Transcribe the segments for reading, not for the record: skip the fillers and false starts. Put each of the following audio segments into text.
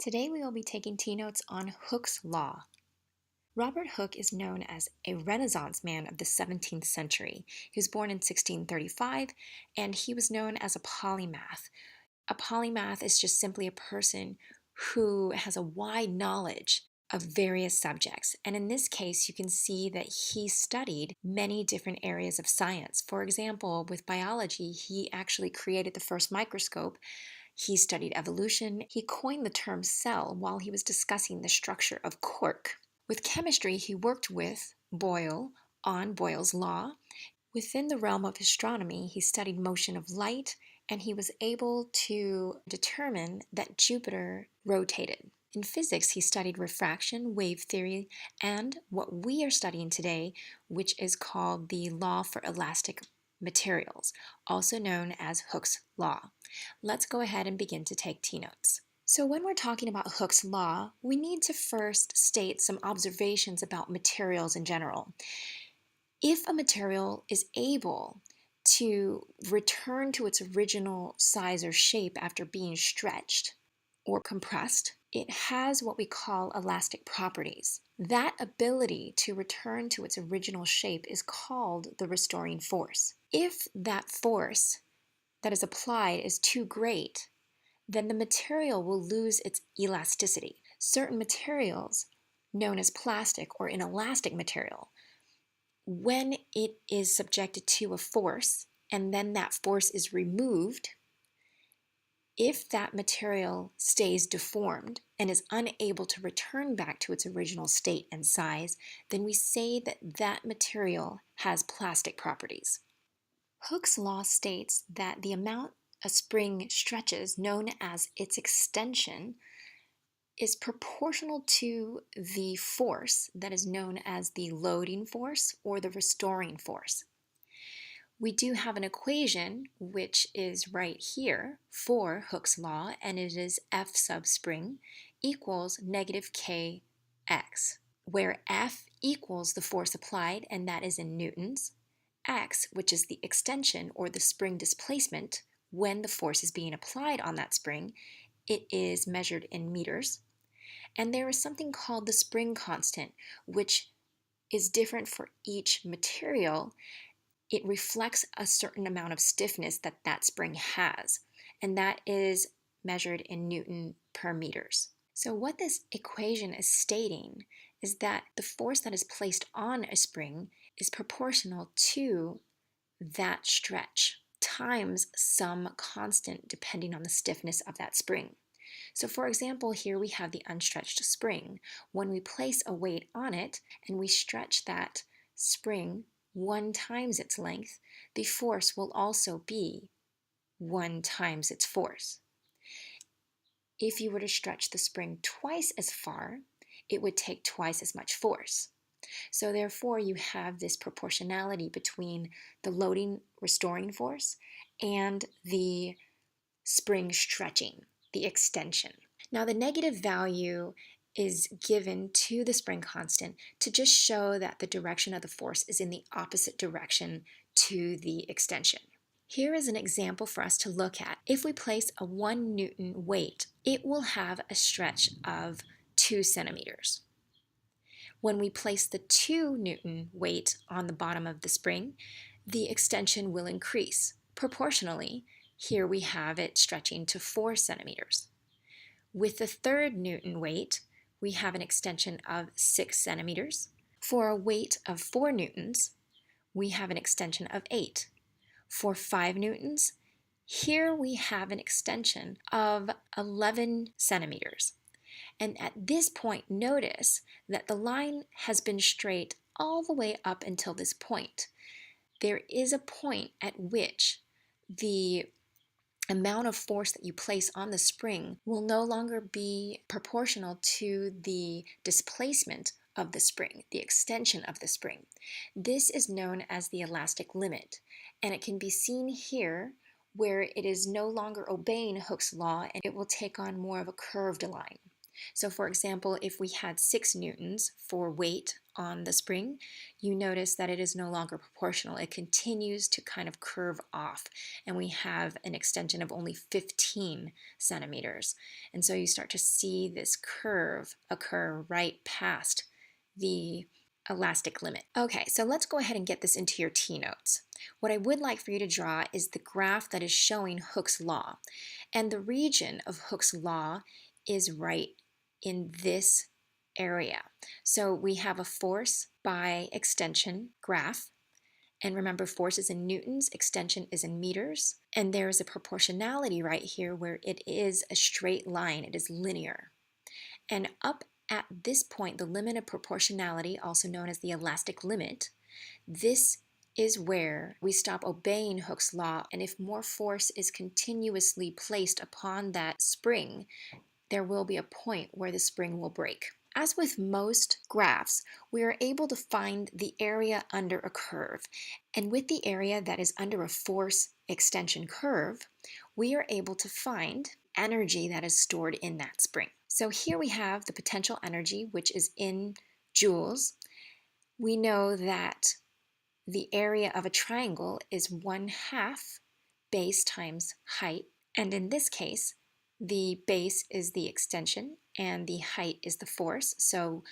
Today we will be taking T-notes on Hooke's Law. Robert Hooke is known as a Renaissance man of the 17th century. He was born in 1635 and he was known as a polymath. A polymath is just simply a person who has a wide knowledge of various subjects. And in this case, you can see that he studied many different areas of science. For example, with biology, he actually created the first microscope. He studied evolution. He coined the term cell while he was discussing the structure of cork. With chemistry, he worked with Boyle on Boyle's law. Within the realm of astronomy, he studied motion of light, and he was able to determine that Jupiter rotated. In physics, he studied refraction, wave theory, and what we are studying today, which is called the law for elastic materials, also known as Hooke's law. Let's go ahead and begin to take T-notes. So when we're talking about Hooke's law, we need to first state some observations about materials in general. If a material is able to return to its original size or shape after being stretched or compressed, it has what we call elastic properties. That ability to return to its original shape is called the restoring force. If that force that is applied is too great, then the material will lose its elasticity. Certain materials, known as plastic or inelastic material, when it is subjected to a force and then that force is removed, if that material stays deformed and is unable to return back to its original state and size, then we say that that material has plastic properties. Hooke's law states that the amount a spring stretches, known as its extension, is proportional to the force that is known as the loading force or the restoring force. We do have an equation, which is right here for Hooke's law, and it is F sub spring equals negative kx, where F equals the force applied, and that is in newtons, x, which is the extension or the spring displacement when the force is being applied on that spring, it is measured in meters. And there is something called the spring constant, which is different for each material. It reflects a certain amount of stiffness that that spring has, and that is measured in Newton per meters. So what this equation is stating is that the force that is placed on a spring is proportional to that stretch times some constant depending on the stiffness of that spring. So for example, here we have the unstretched spring. When we place a weight on it and we stretch that spring 1 times its length, the force will also be 1 times its force. If you were to stretch the spring twice as far, it would take twice as much force. So therefore, you have this proportionality between the loading restoring force and the spring stretching, the extension. Now the negative value is given to the spring constant to just show that the direction of the force is in the opposite direction to the extension. Here is an example for us to look at. If we place a 1 Newton weight, it will have a stretch of 2 centimeters. When we place the 2 Newton weight on the bottom of the spring, the extension will increase. Proportionally, here we have it stretching to 4 centimeters. With the 3rd Newton weight, we have an extension of 6 centimeters. For a weight of 4 newtons, we have an extension of 8. For 5 newtons, here we have an extension of 11 centimeters. And at this point, notice that the line has been straight all the way up until this point. There is a point at which the amount of force that you place on the spring will no longer be proportional to the displacement of the spring, the extension of the spring. This is known as the elastic limit, and it can be seen here where it is no longer obeying Hooke's law and it will take on more of a curved line. So for example, if we had 6 newtons for weight on the spring, you notice that it is no longer proportional. It continues to kind of curve off, and we have an extension of only 15 centimeters. And so you start to see this curve occur right past the elastic limit. Okay, so let's go ahead and get this into your T notes. What I would like for you to draw is the graph that is showing Hooke's law. And the region of Hooke's law is right in this area. So we have a force by extension graph. And remember, force is in newtons, extension is in meters. And there is a proportionality right here where it is a straight line, it is linear. And up at this point, the limit of proportionality, also known as the elastic limit, this is where we stop obeying Hooke's law. And if more force is continuously placed upon that spring, there will be a point where the spring will break. As with most graphs, we are able to find the area under a curve. And with the area that is under a force extension curve, we are able to find energy that is stored in that spring. So here we have the potential energy, which is in joules. We know that the area of a triangle is 1/2 base times height. And in this case, the base is the extension and the height is the force. So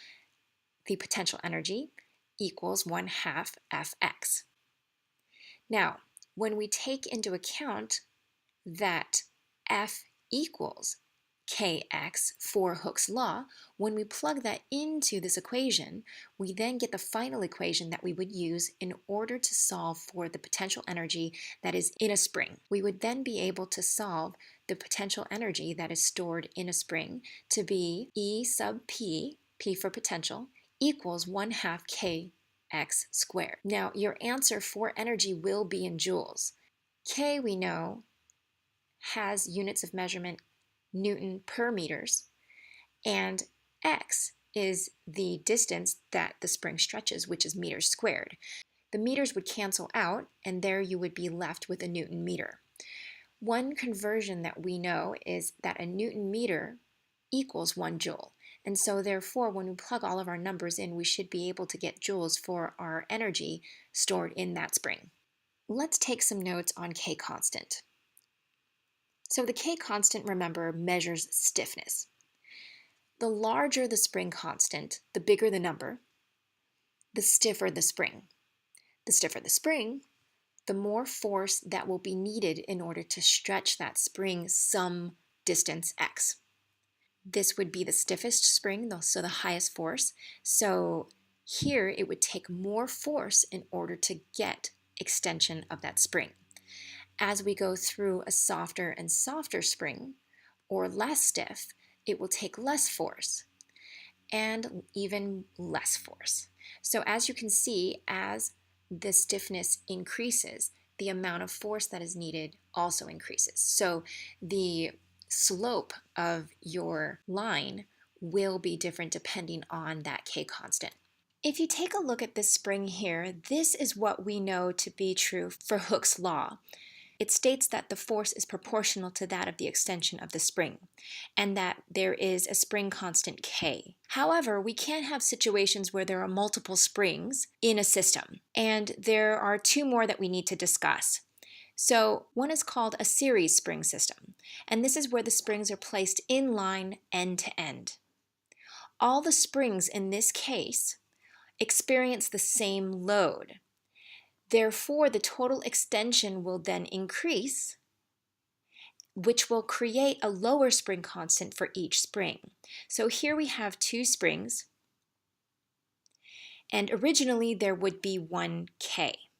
the potential energy equals 1/2 Fx. Now, when we take into account that F equals kx for Hooke's law, when we plug that into this equation, we then get the final equation that we would use in order to solve for the potential energy that is in a spring. We would then be able to solve the potential energy that is stored in a spring to be E sub P, P for potential, equals 1/2 kx squared. Now, your answer for energy will be in joules. K, we know, has units of measurement Newton per meters, and x is the distance that the spring stretches, which is meters squared. The meters would cancel out, and there you would be left with a Newton meter. One conversion that we know is that a Newton meter equals 1 joule. And so therefore, when we plug all of our numbers in, we should be able to get joules for our energy stored in that spring. Let's take some notes on K constant. So the K constant, remember, measures stiffness. The larger the spring constant, the bigger the number, the stiffer the spring. The stiffer the spring, the more force that will be needed in order to stretch that spring some distance x. This would be the stiffest spring, so the highest force. So here it would take more force in order to get extension of that spring. As we go through a softer and softer spring, or less stiff, it will take less force and even less force. So as you can see, as the stiffness increases, the amount of force that is needed also increases. So the slope of your line will be different depending on that K constant. If you take a look at this spring here, this is what we know to be true for Hooke's law. It states that the force is proportional to that of the extension of the spring, and that there is a spring constant K. However, we can have situations where there are multiple springs in a system, and there are 2 more that we need to discuss. So one is called a series spring system, and this is where the springs are placed in line end to end. All the springs in this case experience the same load. Therefore, the total extension will then increase, which will create a lower spring constant for each spring. So here we have 2 springs, and originally there would be 1 K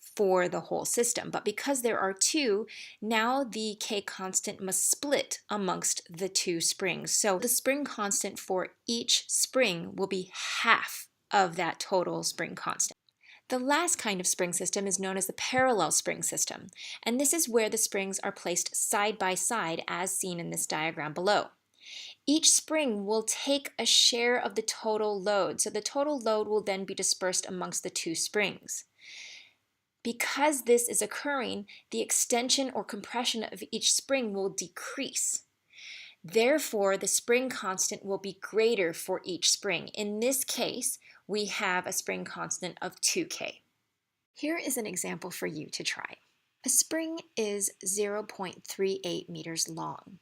for the whole system. But because there are 2, now the K constant must split amongst the 2 springs. So the spring constant for each spring will be half of that total spring constant. The last kind of spring system is known as the parallel spring system, and this is where the springs are placed side by side as seen in this diagram below. Each spring will take a share of the total load, so the total load will then be dispersed amongst the 2 springs. Because this is occurring, the extension or compression of each spring will decrease. Therefore, the spring constant will be greater for each spring. In this case, we have a spring constant of 2K. Here is an example for you to try. A spring is 0.38 meters long.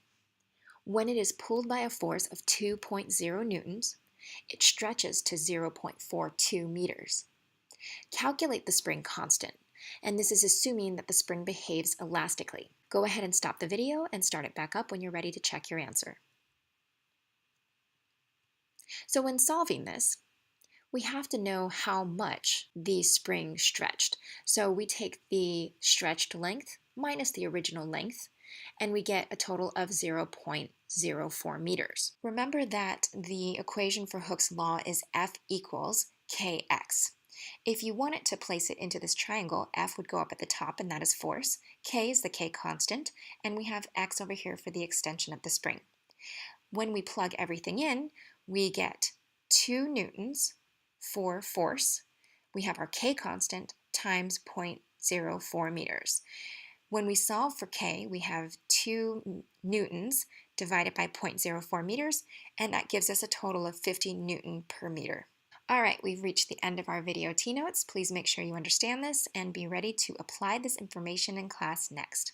When it is pulled by a force of 2.0 newtons, it stretches to 0.42 meters. Calculate the spring constant, and this is assuming that the spring behaves elastically. Go ahead and stop the video and start it back up when you're ready to check your answer. So when solving this, we have to know how much the spring stretched. So we take the stretched length minus the original length, and we get a total of 0.04 meters. Remember that the equation for Hooke's law is F equals kx. If you wanted to place it into this triangle, F would go up at the top, and that is force. K is the K constant, and we have x over here for the extension of the spring. When we plug everything in, we get 2 newtons for force. We have our K constant times 0.04 meters. When we solve for K, we have 2 newtons divided by 0.04 meters, and that gives us a total of 50 newton per meter. All right, we've reached the end of our video T-notes. Please make sure you understand this and be ready to apply this information in class next.